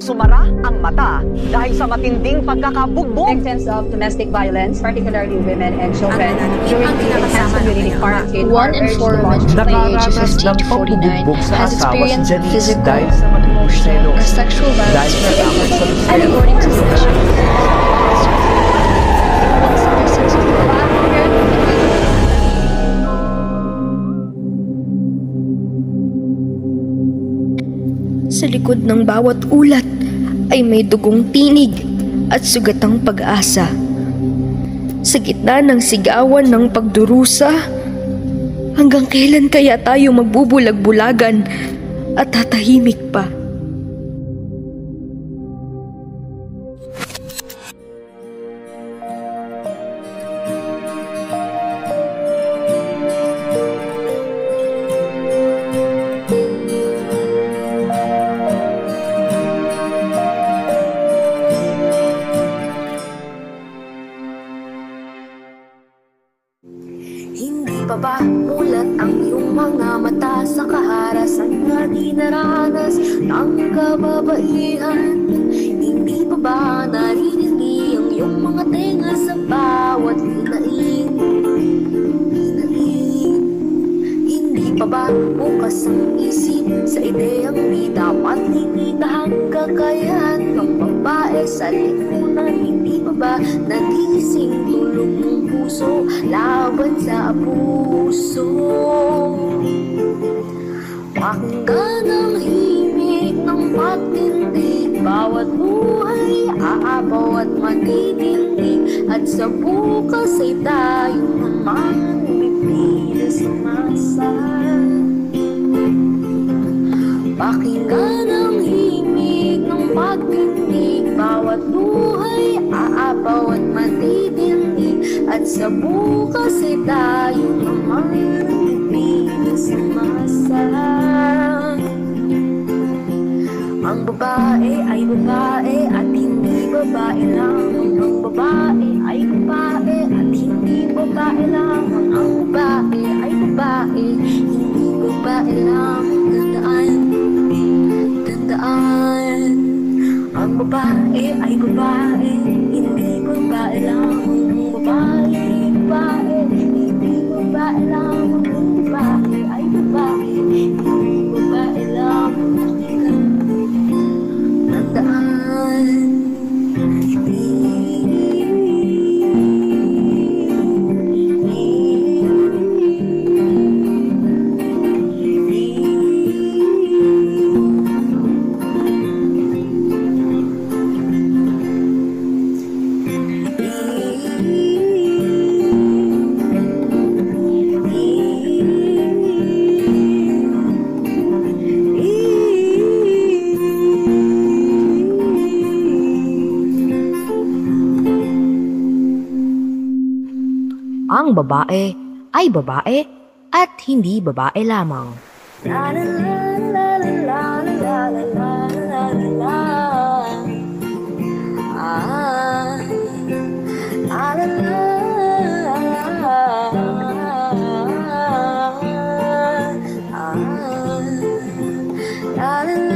Sumara ang mata dahil sa matinding pagkakabugbog. Victims of domestic violence, particularly women and children, during the enhanced community quarantine. 1 in 4 women from the age of 15 to 49 has experienced physical, emotional, or sexual violence related, and according to the National Sa likod ng bawat ulat ay may dugong tinig at sugatang pag-asa. Sa gitna ng sigawan ng pagdurusa, hanggang kailan kaya tayo magbubulag-bulagan at tatahimik pa? Hindi pa ba mulat ang iyong mga mata sa kaharasan na di naranas ng kababaihan? Hindi pa ba narinig ang iyong mga tenga sa bawat hinain? Hindi pa ba bukas ang isip sa ideyang di dapat limitahan kakayahan ng babae sa lipunan? Hindi pa ba nagising tulog ng puso laban sa abuso? Pakinggan ang himig ng pagtindig, bawat buhay aabaw at matitindig, at sa bukas ay tayo naman bibida sa masa. Pakinggan ang himig ng pagtindig, bawat buhay aabaw at matitindig, at sa bukas ay tayo naman bibida sa masa. Ang babae ay babae at hindi babae lamang. Ang babae ay babae at hindi babae lamang. Ang babae ay babae, hindi babae lamang. Tandaan, ang babae ay babae, hindi babae lamang. Ang babae ay babae, hindi babae lamang. Ang babae ay babae, hindi babae lamang. Tandaan, ang babae ay babae at hindi babae lamang. la la la la la la la la la la la. Ah, la la la la la la.